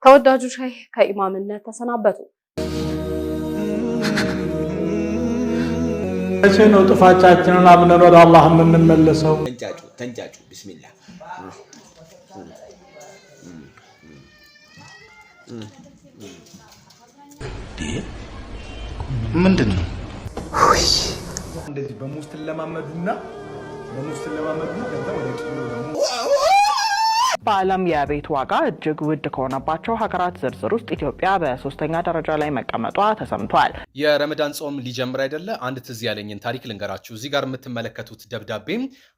ተወዳጁ ሼህ ከኢማምነት ተሰናበቱ። እሺ ነው ጥፋቻችንን አምነን ወደ አላህ የምንመለሰው። ተንጫጩ ቢስሚላህ ምንድነው እንደዚህ በሙስሊም ለማመዱና ከዛ ወደ ቂሎ ደግሞ በዓለም የቤት ዋጋ እጅግ ውድ ከሆነባቸው ሀገራት ዝርዝር ውስጥ ኢትዮጵያ በ3ኛ ደረጃ ላይ መቀመጧ ተሰምቷል። የረመዳን ጾም ሊጀምር አይደለ? አንድ ትዝ ያለኝን ታሪክ ልንገራችሁ። እዚህ ጋር የምትመለከቱት ደብዳቤ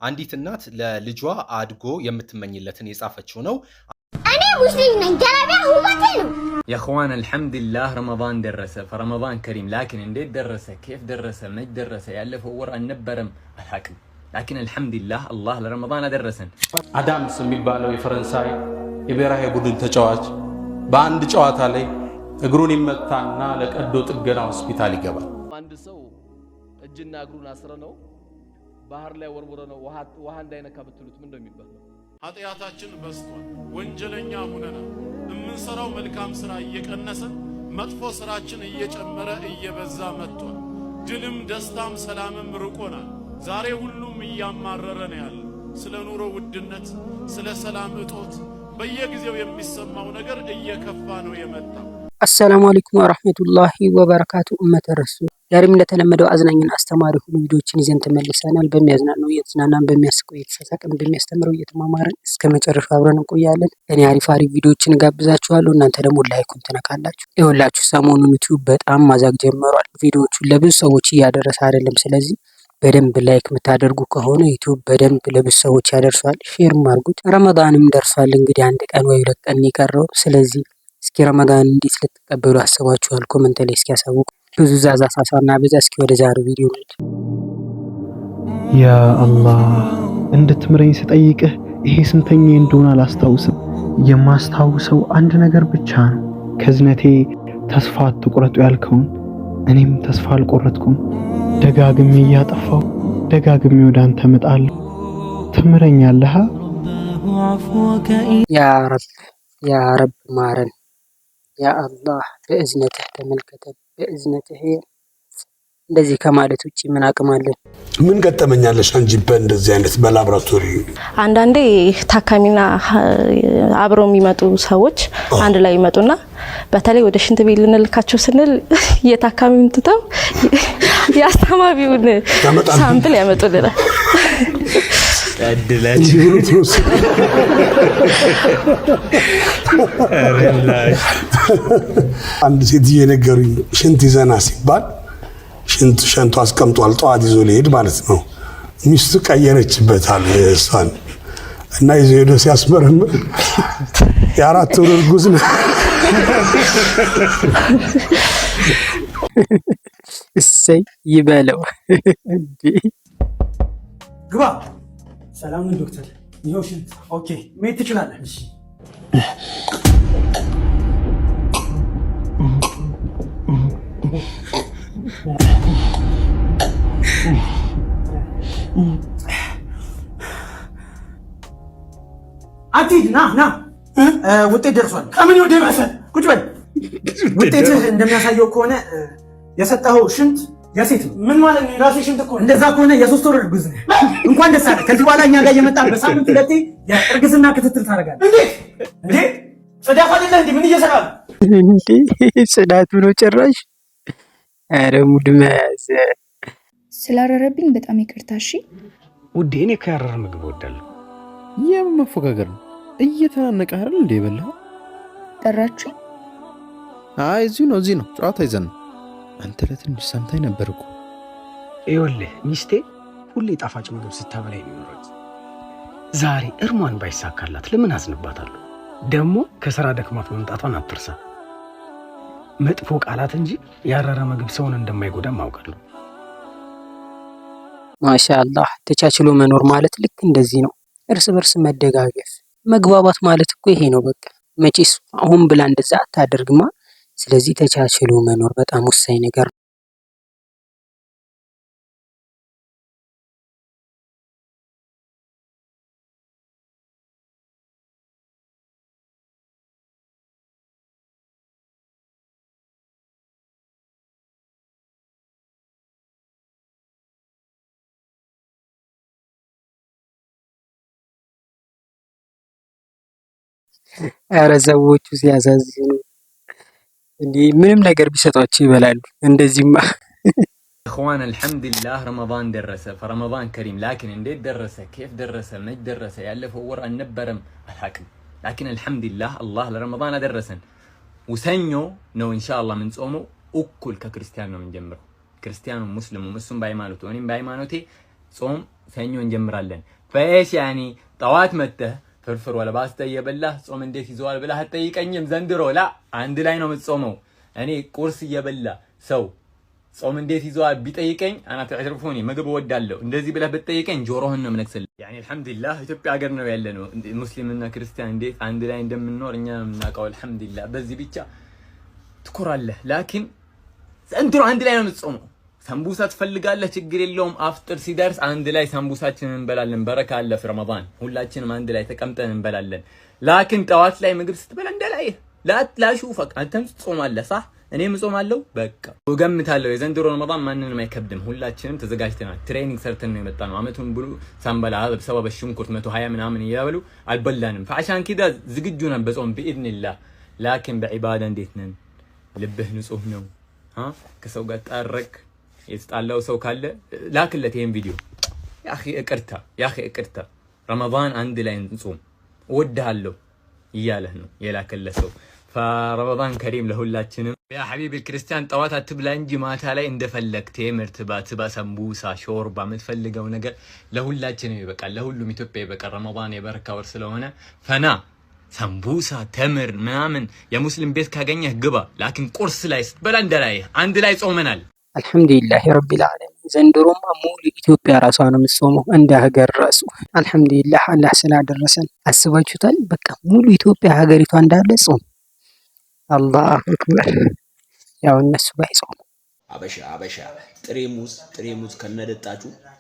አንዲት እናት ለልጇ አድጎ የምትመኝለትን የጻፈችው ነው። እኔ ሙስሊም ነኝ፣ ገለቢያ ሁመቴ ነው። يا اخوان الحمد لله رمضان درس فرمضان كريم لكن انديت درس كيف درس مج درس يالف ور النبرم الحكم لكن الحمد لله الله لرمضان درسن አዳምስ የሚባለው የፈረንሳይ የብሔራዊ ቡድን ተጫዋች በአንድ ጨዋታ ላይ እግሩን ይመታና ለቀዶ ጥገና ሆስፒታል ይገባል። አንድ ሰው እጅና እግሩን አስረነው ባህር ላይ ወርወረነው ውሃ እንዳይነካ ብትሉት ምን እንደሚባለው? ኃጢአታችን በዝቷል፣ ወንጀለኛ ሆነናል። የምንሰራው መልካም ስራ እየቀነሰ መጥፎ ስራችን እየጨመረ እየበዛ መጥቷል። ድልም ደስታም ሰላምም ርቆናል። ዛሬ ሁሉም እያማረረ ነው ያለው። ስለ ኑሮ ውድነት፣ ስለ ሰላም እጦት በየጊዜው የሚሰማው ነገር እየከፋ ነው የመጣው። አሰላሙ አለይኩም ወራህመቱላሂ ወበረካቱ። ኡመተ ረሱል ዛሬም እንደተለመደው አዝናኝና አስተማሪ ሆኑ ቪዲዮዎችን ይዘን ተመልሰናል። በሚያዝናናው እየተዝናናን፣ በሚያስቀው እየተሳሳቅን፣ በሚያስተምረው እየተማማርን እስከ መጨረሻው አብረን እንቆያለን። እኔ አሪፍ ቪዲዮዎችን ጋብዛችኋለሁ። እናንተ ደግሞ ላይኩን ትነካላችሁ። ይኸውላችሁ ሰሞኑን ዩቲዩብ በጣም ማዛግ ጀምሯል። ቪዲዮዎቹን ለብዙ ሰዎች እያደረሰ አይደለም። ስለዚህ በደንብ ላይክ የምታደርጉ ከሆነ ዩቲዩብ በደንብ ለብዙ ሰዎች ያደርሷል። ሼርም አድርጉት። ረመዳንም ደርሷል። እንግዲህ አንድ ቀን ወይ 2 ቀን ይቀረው። ስለዚህ እስኪ ረመዳን እንዴት ልትቀበሉ አስባችኋል? ኮሜንት ላይ እስኪ ያሳውቁ። ብዙ ዛዛ ሳሳና በዛ። እስኪ ወደ ዛሬው ቪዲዮ እንሂድ። ያ አላህ እንድትምረኝ ስጠይቅህ ይሄ ስንተኛ እንደሆነ አላስታውስም። የማስታውሰው አንድ ነገር ብቻ ነው። ከዝነቴ ተስፋ አትቁረጡ ያልከውን እኔም ተስፋ አልቆረጥኩም። ደጋግሜ እያጠፋው ደጋግሜ ወደ አንተ እመጣለሁ። ትምረኛለህ? ያ ረብ ማረን። ያ አላህ በእዝነትህ ተመልከተን፣ በእዝነትህ። እንደዚህ ከማለት ውጪ ምን አቅም አለን? ምን ገጠመኛለሽ አንቺ በእንደዚህ አይነት በላብራቶሪ? አንዳንዴ ታካሚና አብረው የሚመጡ ሰዎች አንድ ላይ ይመጡና በተለይ ወደ ሽንት ቤት ልንልካቸው ስንል የታካሚውን ትተው የአስተማሚውን ሳምፕል ያመጡልናል። አንድ ሴትዬ ነገሩኝ። ሽንት ይዘና ሲባል ሸንቱ አስቀምጧል። ጠዋት ይዞ ሊሄድ ማለት ነው። ሚስቱ ቀየረችበታል እሷን እና ይዞ ሄዶ ሲያስመረምር የ4 ወር እርጉዝ ነው። እሰይ ይበለው። ግባ። ሰላም ነው ዶክተር? ይኸው ሽንት። ኦኬ መሄድ ትችላለህ። እሺ አትሂድ፣ ና ውጤት ደርሷል። ከምን ደረሰ? ቁጭ በል። ውጤትህ እንደሚያሳየው ከሆነ የሰጠኸው ሽንት የሴት ነው። ምን ማለት ነው? የራሴ ሽንት እኮ። እንደዛ ከሆነ የ3 ወር እርጉዝ ነህ። እንኳን ደስ አለህ። ከዚህ በኋላ እኛ ጋር እየመጣህ በሳምንት 2 የእርግዝና ክትትል ታደርጋለህ። እንዴ ጽዳት አይደለ እንዴ? ምን እየሰራ ነው እንዴ? ጽዳት ብሎ ጭራሽ። ኧረ ሙድ መያዝ። ስላረረብኝ በጣም ይቅርታ። እሺ ውዴ፣ እኔ ከያረረ ምግብ እወዳለሁ። የምን መፎካከር ነው? እየተናነቀህ አይደል እንዴ የበላኸው? ጠራችሁኝ? አይ እዚህ ነው ጨዋታ ይዘን ነው። አንተ ለትንሽ ሰምታኝ ነበር እኮ። ይኸውልህ ሚስቴ ሁሌ ጣፋጭ ምግብ ስታበላኝ ነው የኖረች። ዛሬ እርሟን ባይሳካላት ለምን አዝንባታለሁ? ደግሞ ከስራ ደክማት መምጣቷን አትርሳ። መጥፎ ቃላት እንጂ ያረረ ምግብ ሰውን እንደማይጎዳም አውቃለሁ። ማሻአላህ ተቻችሎ መኖር ማለት ልክ እንደዚህ ነው። እርስ በርስ መደጋገፍ፣ መግባባት ማለት እኮ ይሄ ነው። በቃ መቼስ አሁን ብላ እንደዛ አታደርግማ። ስለዚህ ተቻችሎ መኖር በጣም ወሳኝ ነገር ነው። ኧረ ሰዎቹ ሲያሳዝኑ እንዴ! ምንም ነገር ቢሰጧቸው ይበላሉ። እንደዚህማ اخوان الحمد لله رمضان درسه فرمضان كريم لكن انديت درسه كيف درسه مج درسه ያለፈው ወር አልነበረም አልሐቅም لكن الحمد لله الله لرمضان درسن وሰኞ ነው ኢንሻአላህ ምን ጾመው እኩል ከክርስቲያን ነው የምንጀምረው ክርስቲያኑ ሙስሊሙ እሱም ባይማኖቱ እኔም ባይማኖቴ ጾም ሰኞ እንጀምራለን ፈሽ يعني ጠዋት መተህ ፍርፍር ወላ ባስተ እየበላህ ጾም እንዴት ይዘዋል ብለህ አትጠይቀኝም ዘንድሮ ላ አንድ ላይ ነው የምትጾመው እኔ ቁርስ እየበላ ሰው ጾም እንዴት ይዘዋል ቢጠይቀኝ አና ተዕርፉኒ ምግብ ወዳለው እንደዚህ ብለህ ብትጠይቀኝ ጆሮህን ነው የምነክስልህ يعني الحمد لله ኢትዮጵያ ሀገር ነው ያለነው ሙስሊምና ክርስቲያን እንዴት አንድ ላይ እንደምንኖር እኛ እናውቀው الحمد لله በዚህ ብቻ ትኮራለህ لكن ዘንድሮ አንድ ላይ ነው የምትጾመው ሰምቡሳ ትፈልጋለህ ችግር የለውም አፍጥር ሲደርስ አንድ ላይ ሰምቡሳችንን እንበላለን በረካ አለ ፍረመዳን ሁላችንም አንድ ላይ ተቀምጠን እንበላለን لكن ጠዋት ላይ ምግብ ስትበላ እንደላይ ላ ሹፈክ አንተም ትጾማለህ صح እኔም እጾማለሁ በቃ ወገምታለሁ የዘንድሮ ረመዳን ማንንም አይከብድም ሁላችንም ተዘጋጅተናል ትሬኒንግ ሰርተን ነው የመጣነው አመቱን ብሉ ሳንበላ በሰበብ ሽንኩርት 120 ምናምን እያበሉ አልበላንም فعشان كده ዝግጁ ነን በጾም باذن الله لكن بعباده እንዴት ነን ልብህ ንጹህ ነው ከሰው ጋር ታረክ የተጣላው ሰው ካለ ላክለት ይሄን ቪዲዮ يا اخي እቅርታ ረመዳን አንድ ላይ እንጾም ወድሃለሁ እያለህ ነው የላከለት ሰው فرمضان كريم ለሁላችንም يا حبيبي الكريستيان طوات አትብላ እንጂ ማታ ላይ እንደፈለክ ቴምር ትባ ሰምቡሳ ሾርባ የምትፈልገው ነገር ለሁላችንም ይበቃል ለሁሉም ኢትዮጵያ ይበቃል ረመዳን የበረካ ወር ስለሆነ ፈና ሰምቡሳ ተምር ምናምን የሙስሊም ቤት ካገኘህ ግባ لكن ቁርስ ላይ ስትበላ እንደላይ አንድ ላይ ጾመናል አልহামዱሊላህ ረቢል ዓለሚን ዘንድሮማ ሙሉ ኢትዮጵያ ራሷ ነው የምትጾመው እንደ ሀገር ራሱ አልহামዱሊላህ አላህ ስላደረሰን አስባችሁታል በቃ ሙሉ ኢትዮጵያ ሀገሪቷ እንዳለ ጾም አላህ አክበር ያው እነሱ ባይጾም አበሻ ጥሬ ሙዝ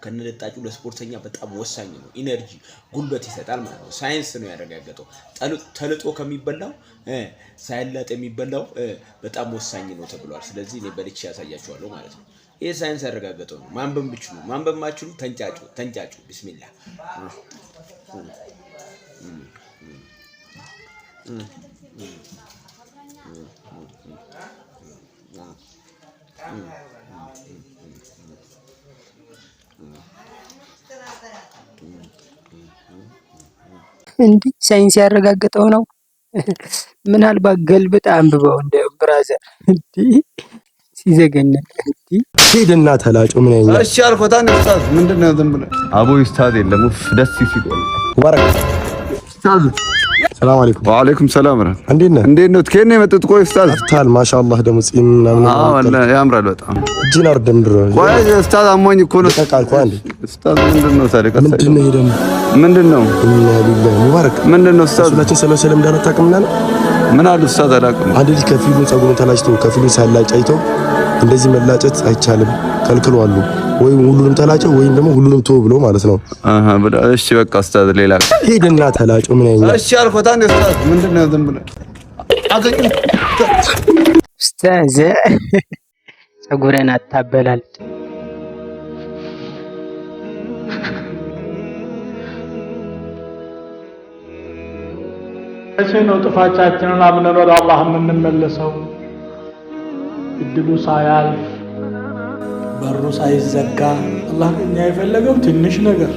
ከነደጣጩ ለስፖርተኛ በጣም ወሳኝ ነው ኢነርጂ ጉልበት ይሰጣል ማለት ነው ሳይንስ ነው ያረጋገጠው ተልጦ ከሚበላው ሳይላጥ የሚበላው በጣም ወሳኝ ነው ተብሏል ስለዚህ እኔ በልቼ ያሳያችኋለሁ ማለት ነው ይሄ ሳይንስ ያረጋገጠው ነው ማንበብ ማችሉ ተንጫጩ ቢስሚላህ እንዴ ሳይንስ ያረጋገጠው ነው ምናልባት ገልብጣ አንብበው እንደ ብራዘር እንዴ ሲዘገነን እንዴ ሄድና ተላጮ ምን አይኛ እሺ አልኮታን ኡስታዝ ምንድነው ዝም ብለ አቦ ኡስታዝ የለም ደስ ሲል ወረቀ ኡስታዝ ሰላም አለይኩም ወአለይኩም ሰላም ረህ እንዴት ነው ከኔ የመጣሁት ቆይ ኡስታዝ አፍታል ማሻአላህ ደሞ ጺም ምናምን ወላሂ ያምራል በጣም እጅን አርደም ድሮ ቆይ ኡስታዝ አሞኝ እኮ ነው ተቃልኩ አንዴ ኡስታዝ ምንድነው ታሪክ ምንድነው ይደም ምንድነው ቢላህ ሙባረክ ምንድነው ኡስታዝ ሁላችን ሰለም እንዳታቀምና ምን አሉ ኡስታዝ አላቀም አንዴ ልጅ ከፊሉን ጸጉሩን ተላጭቶ ከፊሉን ሳላጫይቶ እንደዚህ መላጨት አይቻልም ከልክሏሉ ወይ ሁሉንም ተላጨው ወይም ደግሞ ሁሉንም ተው ብሎ ማለት ነው እሺ በቃ ኡስታዝ ሌላ ሄድና ተላጨው ምን አይኛ እሺ አልኮታን ኡስታዝ ምንድነው ዝም ብለ አገኝ ኡስታዝ ጸጉረን አታበላል እሺ ነው ጥፋታችንን አምነን ወደ አላህ የምንመለሰው እድሉ ሳያልፍ በሩ ሳይዘጋ አላህ ከኛ የፈለገው ትንሽ ነገር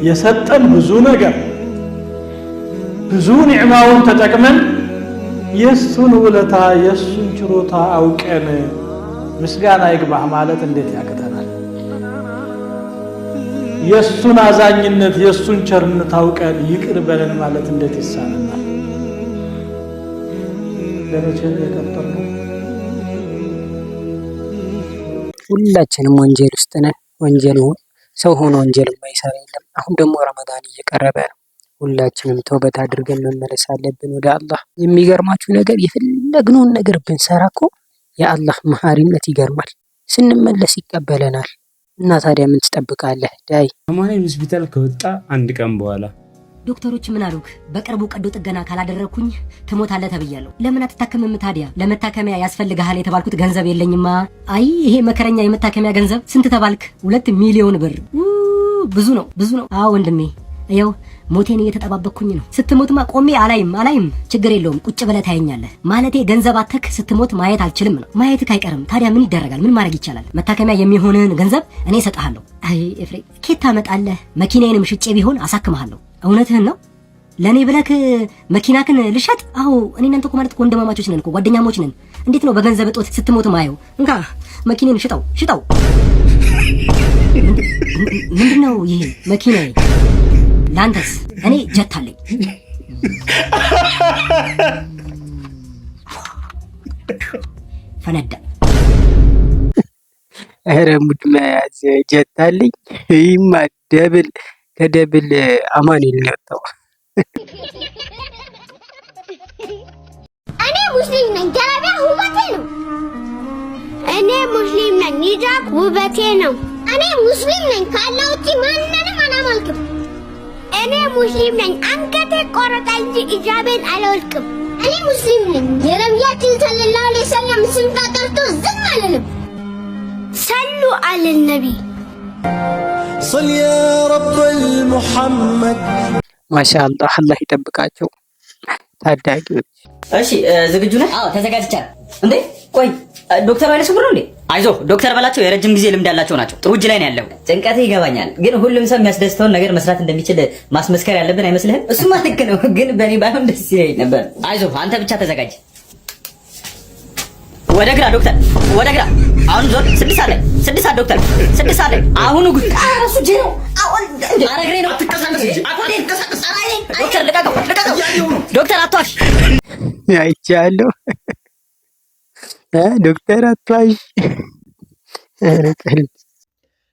የሰጠን ብዙ ነገር ብዙ ኒዕማውን ተጠቅመን የሱን ውለታ የሱን ችሮታ አውቀን ምስጋና ይግባህ ማለት እንዴት ያቅተናል የሱን አዛኝነት የሱን ቸርነት አውቀን ይቅር በለን ማለት እንዴት ይሳነናል ለመቼ የቀጠርነው ሁላችንም ወንጀል ውስጥ ነን ወንጀል ሰው ሆኖ ወንጀል የማይሰራ የለም አሁን ደግሞ ረመዳን እየቀረበ ነው ሁላችንም ተውበት አድርገን መመለስ አለብን ወደ አላህ የሚገርማችሁ ነገር የፈለግነውን ነገር ብንሰራ እኮ የአላህ መሐሪነት ይገርማል ስንመለስ ይቀበለናል እና ታዲያ ምን ትጠብቃለህ ዳይ አማኑኤል ሆስፒታል ከወጣ አንድ ቀን በኋላ ዶክተሮች ምን አሉክ በቅርቡ ቀዶ ጥገና ካላደረኩኝ ትሞታለህ ተብያለሁ ለምን አትታከምም ታዲያ ለመታከሚያ ያስፈልጋል የተባልኩት ገንዘብ የለኝማ አይ ይሄ መከረኛ የመታከሚያ ገንዘብ ስንት ተባልክ 2 ሚሊዮን ብር ብዙ ነው አዎ ወንድሜ ይኸው ሞቴን እየተጠባበቅኩኝ ነው። ስትሞትማ ቆሜ አላይም። ችግር የለውም ቁጭ ብለህ ታየኛለህ። ማለቴ ገንዘብ አተክ ስትሞት ማየት አልችልም ነው። ማየትክ አይቀርም። ታዲያ ምን ይደረጋል? ምን ማድረግ ይቻላል? መታከሚያ የሚሆንን ገንዘብ እኔ እሰጥሃለሁ። አይ ኤፍሬም ኬት ታመጣለህ? መኪናዬንም ሽጬ ቢሆን አሳክምሃለሁ። እውነትህን ነው? ለኔ ብለክ መኪናክን ልሸጥ? አዎ እኔ እናንተ እኮ ማለት ወንድማማቾች ነን እኮ ጓደኛሞች ነን። እንዴት ነው በገንዘብ እጦት ስትሞት ማየው? እንካ መኪናን ሽጠው። ምንድነው ይሄ መኪናዬ? ላንተስ? እኔ ጀት አለኝ። ፈነዳ። ኧረ ሙድ መያዝ ጀት አለኝ። ይህማ ከደብል አማኑኤል ነው የወጣው። እኔ ሙስሊም ነኝ፣ ጀለቢያ ውበቴ ነው። እኔ ሙስሊም ነኝ፣ ሂጃብ ውበቴ ነው። እኔ ሙስሊም ነኝ፣ ከአላህ ውጪ ማንንም አላመልክም። እኔ ሙስሊም ነኝ፣ አንገቴ ቆረጣ እንጂ ሂጃቤን አልወልቅም። እኔ ሙስሊም ነኝ፣ የነቢያችን ሰለላሁ ዐለይሂ ወሰለም ስም ተጠርቶ ዝም አልልም። ሰሉ አለ ነቢ صل يا رب المحمد ማሻአላህ አላህ ይጠብቃቸው ታዳጊዎች። እሺ ዝግጁ ነህ? አዎ ተዘጋጅቻለሁ። እንዴ ቆይ ዶክተር ኃይለ ስውር ነው እንዴ? አይዞህ ዶክተር በላቸው የረጅም ጊዜ ልምድ ያላቸው ናቸው። ጥሩ እጅ ላይ ነው ያለው። ጭንቀት ይገባኛል፣ ግን ሁሉም ሰው የሚያስደስተውን ነገር መስራት እንደሚችል ማስመስከር ያለብን አይመስልህም? እሱማ ልክ ነው፣ ግን በእኔ ባይሆን ደስ ይለኝ ነበር። አይዞህ አንተ ብቻ ተዘጋጅ። ወደ ግራ ዶክተር፣ ወደ ግራ። አሁን ዞር። 6 ሰዓት ላይ 6 ሰዓት ዶክተር፣ 6 ሰዓት ላይ አሁን ጉድ አራሱ ጄ ነው። አሁን አረግሬ ነው። አትንቀሳቀስ እንጂ አትንቀሳቀስ። ዶክተር ልቀቀው። ዶክተር አትዋሽ። አይቻለሁ። ዶክተር አትዋሽ።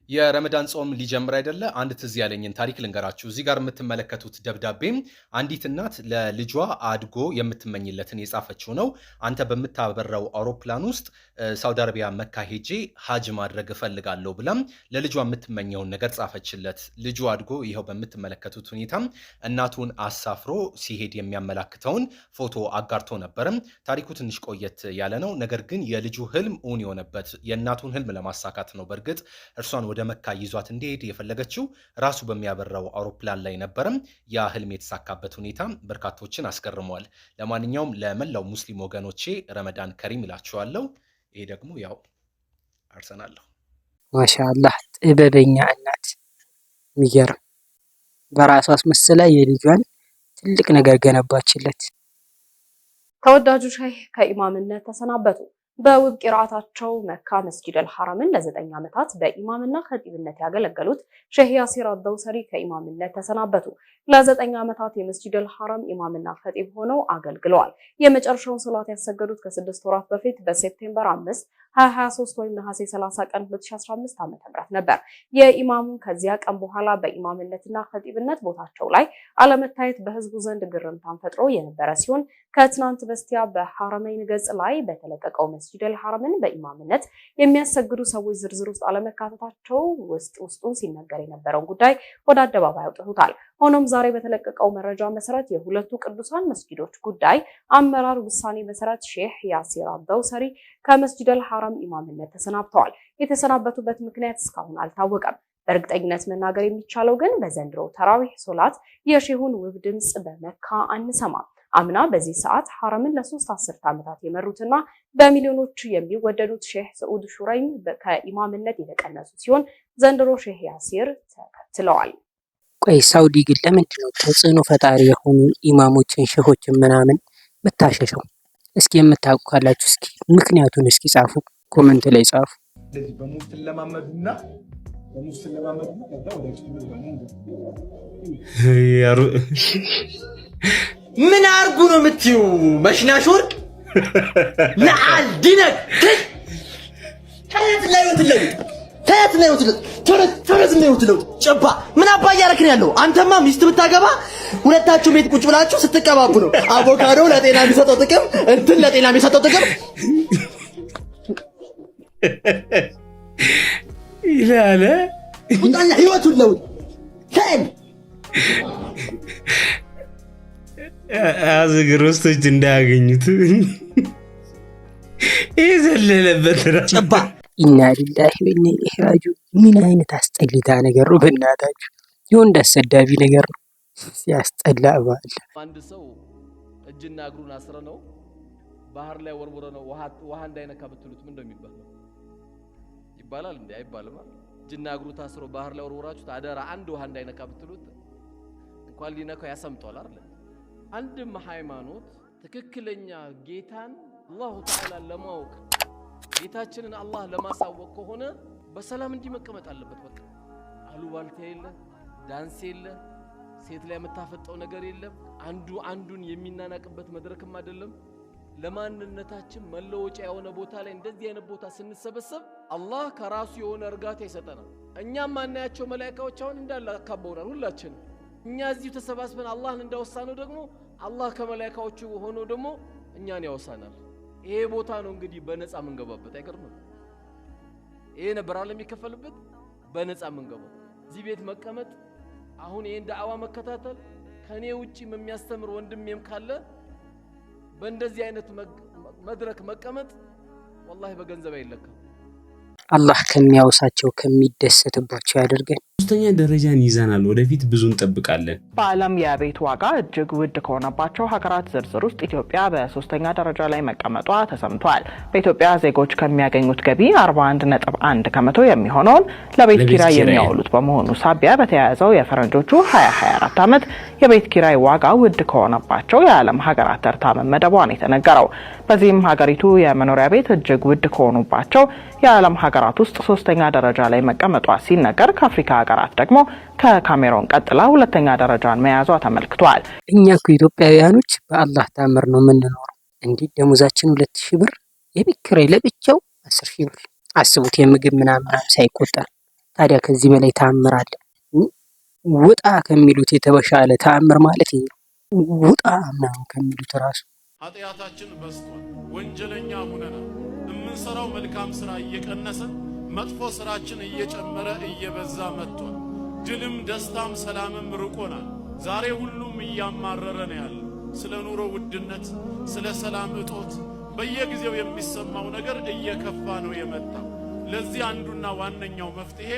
የረመዳን ጾም ሊጀምር አይደለ? አንድ ትዝ ያለኝን ታሪክ ልንገራችሁ። እዚህ ጋር የምትመለከቱት ደብዳቤም አንዲት እናት ለልጇ አድጎ የምትመኝለትን የጻፈችው ነው። አንተ በምታበረው አውሮፕላን ውስጥ ሳውዲ አረቢያ መካ ሄጄ ሀጅ ማድረግ እፈልጋለሁ ብላም ለልጇ የምትመኘውን ነገር ጻፈችለት። ልጁ አድጎ ይኸው በምትመለከቱት ሁኔታ እናቱን አሳፍሮ ሲሄድ የሚያመላክተውን ፎቶ አጋርቶ ነበርም። ታሪኩ ትንሽ ቆየት ያለ ነው። ነገር ግን የልጁ ህልም እውን የሆነበት የእናቱን ህልም ለማሳካት ነው። በእርግጥ እርሷን ወደ መካ ይዟት እንዲሄድ የፈለገችው ራሱ በሚያበራው አውሮፕላን ላይ ነበርም። ያ ህልም የተሳካበት ሁኔታ በርካቶችን አስገርመዋል። ለማንኛውም ለመላው ሙስሊም ወገኖቼ ረመዳን ከሪም እላችኋለሁ። ይሄ ደግሞ ያው አርሰናለሁ። ማሻአላህ ጥበበኛ እናት፣ የሚገርም በራሷ አስመስላ የልጇን ትልቅ ነገር ገነባችለት። ተወዳጁ ሼህ ከኢማምነት ተሰናበቱ። በውብ ቂራአታቸው መካ መስጂደል ሐረምን ለ9 ዓመታት በኢማምና ኸጢብነት ያገለገሉት ሼህ ያሲር አልደውሰሪ ከኢማምነት ተሰናበቱ። ለ9 ዓመታት የመስጂደል ሐረም ኢማምና ኸጢብ ሆነው አገልግለዋል። የመጨረሻውን ሶላት ያሰገዱት ከ6 ወራት በፊት በሴፕቴምበር 5 2023 ወይም ነሐሴ 30 ቀን 2015 ዓ.ም ነበር። የኢማሙ ከዚያ ቀን በኋላ በኢማምነትና ኸጢብነት ቦታቸው ላይ አለመታየት በህዝቡ ዘንድ ግርምታን ፈጥሮ የነበረ ሲሆን ከትናንት በስቲያ በሐረመይን ገጽ ላይ በተለቀቀው መስጂደል ሐረምን በኢማምነት የሚያሰግዱ ሰዎች ዝርዝር ውስጥ አለመካተታቸው ውስጡን ሲነገር የነበረውን ጉዳይ ወደ አደባባይ አውጥቶታል። ሆኖም ዛሬ በተለቀቀው መረጃ መሰረት የሁለቱ ቅዱሳን መስጂዶች ጉዳይ አመራር ውሳኔ መሰረት ሼህ ያሲር አልደውሰሪ ከመስጂደል ሐረም ኢማምነት ተሰናብተዋል። የተሰናበቱበት ምክንያት እስካሁን አልታወቀም። በእርግጠኝነት መናገር የሚቻለው ግን በዘንድሮ ተራዊህ ሶላት የሼሁን ውብ ድምጽ በመካ አንሰማም። አምና በዚህ ሰዓት ሐረምን ለ3 አስርት ዓመታት የመሩትና በሚሊዮኖች የሚወደዱት ሼህ ሰዑድ ሹረይም ከኢማምነት የተቀነሱ ሲሆን ዘንድሮ ሼህ ያሲር ተከትለዋል። ቆይ ሳውዲ ግን ለምንድን ነው ተጽዕኖ ፈጣሪ የሆኑ ኢማሞችን ሼሆችን ምናምን ብታሸሸው? እስኪ የምታውቁ ካላችሁ እስኪ ምክንያቱን እስኪ ጻፉ፣ ኮሜንት ላይ ጻፉ። ስለዚህ በሙስሊም ለማመዱና ከዛ ወደ ምን አርጉ ነው የምትይው? መሽናሽ ወርቅ ለዓል ዲነክ ከየት ላይ ወትለው ጨባ ምን አባ እያደረክ ነው ያለው? አንተማ ሚስት ብታገባ ሁለታችሁ ቤት ቁጭ ብላችሁ ስትቀባቡ ነው። አቮካዶ ለጤና የሚሰጠው ጥቅም እንትን ለጤና የሚሰጠው ጥቅም ይላል ወጣላ ህይወቱን ለው ከን አዝግሮስቶች እንዳያገኙት ይዘለለበት ጨባ ኢና ሊላሂ ወኢና ኢለይሂ ራጂዑን። ምን አይነት አስጠሊታ ነገር ነው በእናታችሁ! የወንድ አሰዳቢ ነገር ነው። ሲያስጠላ ባል አንድ ሰው እጅና እግሩን አስረነው ባህር ላይ ወርውረነው ውሃ እንዳይነካ ብትሉት ምን እንደሚባለው ይባላል እንዴ? አይባልም። እጅና እግሩ ታስሮ ባህር ላይ ወርውራችሁት አደራ አንድ ውሃ እንዳይነካ ብትሉት እንኳን ሊነካው ያሰምጧል አይደል? አንድም ሃይማኖት ትክክለኛ ጌታን አላሁ ተዓላ ለማወቅ ጌታችንን አላህ ለማሳወቅ ከሆነ በሰላም እንዲመቀመጥ አለበት። በቃ አሉባልታ የለ፣ ዳንስ የለ፣ ሴት ላይ የምታፈጠው ነገር የለም። አንዱን የሚናናቅበት መድረክም አይደለም። ለማንነታችን መለወጫ የሆነ ቦታ ላይ እንደዚህ አይነት ቦታ ስንሰበሰብ አላህ ከራሱ የሆነ እርጋታ ይሰጠናል። እኛም ማናያቸው መላእክቶች አሁን እንዳለ አካበውናል ሁላችንም። እኛ እዚህ ተሰባስበን አላህን እንዳወሳነው ደግሞ አላህ ከመላእክቶቹ ሆኖ ደግሞ እኛን ያወሳናል። ይሄ ቦታ ነው እንግዲህ በነፃ መንገባበት አይቀርም። ይሄ ነበር አለ የሚከፈልበት በነፃ መንገባው። እዚህ ቤት መቀመጥ አሁን ይሄን ዳዕዋ መከታተል ከኔ ውጪ የሚያስተምር ወንድሜም ካለ በእንደዚህ አይነት መድረክ መቀመጥ ወላሂ በገንዘብ አይለካም። አላህ ከሚያወሳቸው ከሚደሰትባቸው ያደርገን። ሶስተኛ ደረጃን ይዘናል። ወደፊት ብዙ እንጠብቃለን። በዓለም የቤት ዋጋ እጅግ ውድ ከሆነባቸው ሀገራት ዝርዝር ውስጥ ኢትዮጵያ በሶስተኛ ደረጃ ላይ መቀመጧ ተሰምቷል። በኢትዮጵያ ዜጎች ከሚያገኙት ገቢ 41.1 ከመቶ የሚሆነውን ለቤት ኪራይ የሚያውሉት በመሆኑ ሳቢያ በተያያዘው የፈረንጆቹ 2024 ዓመት የቤት ኪራይ ዋጋ ውድ ከሆነባቸው የዓለም ሀገራት ተርታ መመደቧን የተነገረው። በዚህም ሀገሪቱ የመኖሪያ ቤት እጅግ ውድ ከሆኑባቸው የዓለም ሀገራት ውስጥ ሶስተኛ ደረጃ ላይ መቀመጧ ሲነገር ከአፍሪካ ሀገራት ደግሞ ከካሜሮን ቀጥላ ሁለተኛ ደረጃን መያዟ ተመልክቷል። እኛ እኮ ኢትዮጵያውያኖች በአላህ ታምር ነው የምንኖረው። እንዲህ ደሞዛችን 2000 ብር፣ የቤት ኪራይ ለብቻው 10000 ብር። አስቡት፣ የምግብ ምናምን ሳይቆጠር። ታዲያ ከዚህ በላይ ተአምር አለ? ውጣ ከሚሉት የተበሻለ ተአምር ማለት ይሄ ነው። ውጣ ምናምን ከሚሉት ራሱ ኃጢአታችን በዝቷል፣ ወንጀለኛ ሆነናል። የምንሰራው መልካም ስራ እየቀነሰ መጥፎ ስራችን እየጨመረ እየበዛ መጥቷል። ድልም ደስታም ሰላምም ርቆናል። ዛሬ ሁሉም እያማረረ ነው ያለው። ስለ ኑሮ ውድነት፣ ስለ ሰላም እጦት በየጊዜው የሚሰማው ነገር እየከፋ ነው የመጣው። ለዚህ አንዱና ዋነኛው መፍትሄ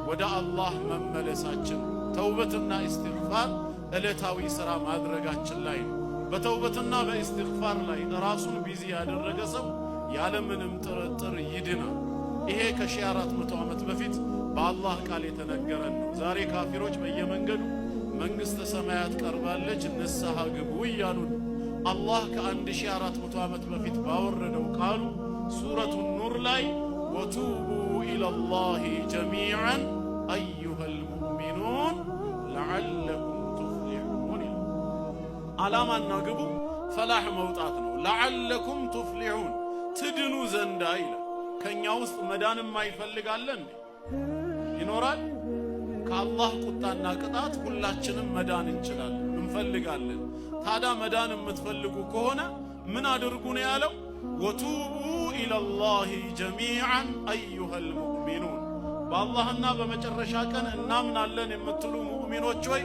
ወደ አላህ መመለሳችን፣ ተውበትና ኢስቲግፋር ዕለታዊ ሥራ ማድረጋችን ላይ ነው። በተውበትና በኢስቲግፋር ላይ ራሱን ቢዚ ያደረገ ሰው ያለምንም ጥርጥር ይድናል። ይሄ ከ1400 ዓመት በፊት በአላህ ቃል የተነገረን ነው። ዛሬ ካፊሮች በየመንገዱ መንግሥተ ሰማያት ቀርባለች ንስሐ ግቡ እያሉን። አላህ ከ1400 ዓመት በፊት ባወረደው ቃሉ ሱረቱ ኑር ላይ ወቱቡ ኢለላሂ ጀሚዓን አዩሀል ሙእሚኑን ለዓለኩም ቱፍሊሑን ይላል። ዓላማና ግቡ ፈላህ መውጣት ነው። ለዓለኩም ቱፍሊሑን ትድኑ ዘንዳ ይላል። ከኛ ውስጥ መዳን የማይፈልጋለ እንዴ? ይኖራል? ከአላህ ቁጣና ቅጣት ሁላችንም መዳን እንችላለን፣ እንፈልጋለን። ታዲያ መዳን የምትፈልጉ ከሆነ ምን አድርጉ ነው ያለው? ወቱቡ ኢለላሂ ጀሚዓን አዩሀል ሙእሚኑን። በአላህና በመጨረሻ ቀን እናምናለን የምትሉ ሙእሚኖች ሆይ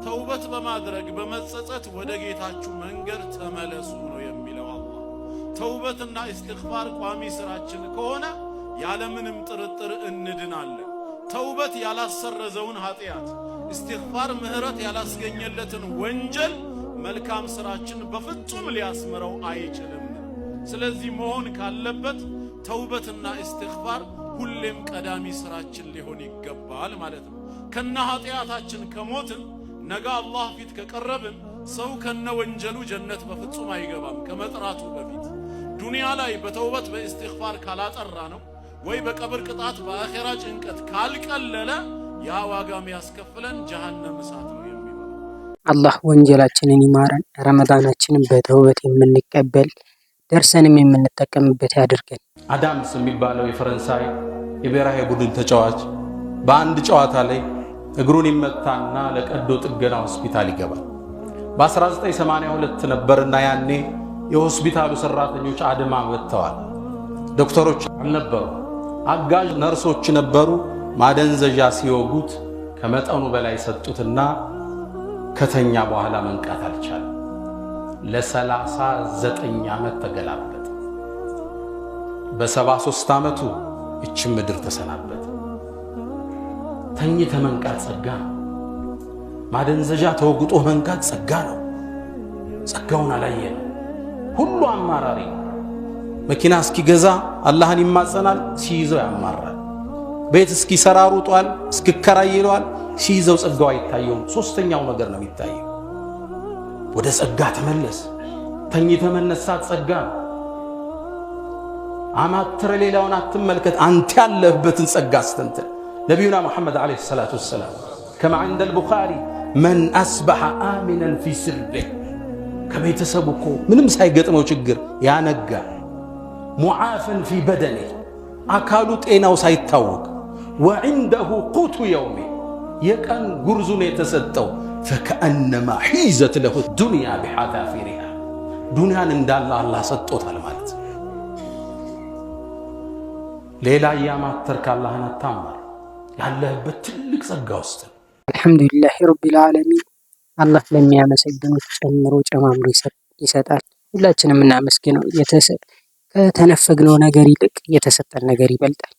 ተውበት በማድረግ በመጸጸት ወደ ጌታችሁ መንገድ ተመለሱ ነው የሚለው አላህ። ተውበትና ኢስቲግፋር ቋሚ ስራችን ከሆነ ያለምንም ጥርጥር እንድናለን። ተውበት ያላሰረዘውን ኃጢአት፣ ኢስቲግፋር ምህረት ያላስገኘለትን ወንጀል መልካም ስራችን በፍጹም ሊያስምረው አይችልም። ስለዚህ መሆን ካለበት ተውበትና ኢስቲግፋር ሁሌም ቀዳሚ ስራችን ሊሆን ይገባል ማለት ነው። ከነ ኃጢአታችን ከሞትን ነገ አላህ ፊት ከቀረብን ሰው ከነ ወንጀሉ ጀነት በፍጹም አይገባም ከመጥራቱ በፊት። ዱንያ ላይ በተውበት በኢስቲግፋር ካላጠራ ነው ወይ በቀብር ቅጣት በአኺራ ጭንቀት ካልቀለለ ያ ዋጋ የሚያስከፍለን ጀሃነም እሳት ነው የሚሆነው። አላህ ወንጀላችንን ይማረን፣ ረመዳናችንን በተውበት የምንቀበል ደርሰንም የምንጠቀምበት ያድርገን። አዳምስ የሚባለው የፈረንሳይ የብሔራዊ ቡድን ተጫዋች በአንድ ጨዋታ ላይ እግሩን ይመታና ለቀዶ ጥገና ሆስፒታል ይገባል። በ1982 ነበርና ያኔ የሆስፒታሉ ሰራተኞች አድማ ወጥተዋል። ዶክተሮች አልነበሩ፣ አጋዥ ነርሶች ነበሩ። ማደንዘዣ ሲወጉት ከመጠኑ በላይ ሰጡትና ከተኛ በኋላ መንቃት አልቻለም። ለ39 ዓመት ተገላበጠ። በ73 ዓመቱ እችም ምድር ተሰናበተ። ተኝተ መንቃት ጸጋ ነው። ማደንዘዣ ተወግጦ መንካት ጸጋ ነው። ጸጋውን አላየነው። ሁሉ አማራሪ ነው። መኪና እስኪገዛ አላህን ይማጸናል፣ ሲይዘው ያማራል። ቤት እስኪሰራ ሩጧል፣ እስኪከራይ ይለዋል፣ ሲይዘው ጸጋው አይታየውም። ሶስተኛው ነገር ነው የሚታየው። ወደ ጸጋ ተመለስ። ተኝተ መነሳት ጸጋ ነው። አማትረ ሌላውን አትመልከት፣ አንተ ያለህበትን ጸጋ አስተንትን። ነቢዩና ሙሐመድ ዓለይሂ ሰላቱ ወሰላም ከማ ዐንደ አልቡኻሪ መን አስበሐ አሚነን ፊ ስርቢህ፣ ከቤተሰቡ እኮ ምንም ሳይገጥመው ችግር ያነጋ፣ ሙዓፈን ፊ በደኒህ፣ አካሉ ጤናው ሳይታወቅ፣ ወዕንደሁ ቁቱ የውሚ፣ የቀን ጉርዙን የተሰጠው፣ ፈከአነማ ሒዘት ለሁ ዱንያ ቢሐዛፊሪሃ፣ ዱንያን እንዳለ አላህ ሰጥቶታል ማለት ነው። ሌላ እያማተርክ አላህን አታማር። ያለህበት ትልቅ ጸጋ ውስጥ ነው። አልሐምዱሊላህ ረቢል ዓለሚን። አላህ ለሚያመሰግኑት ጨምሮ ጨማምሮ ይሰጣል። ሁላችንም እናመስግነው። ከተነፈግነው ነገር ይልቅ የተሰጠን ነገር ይበልጣል።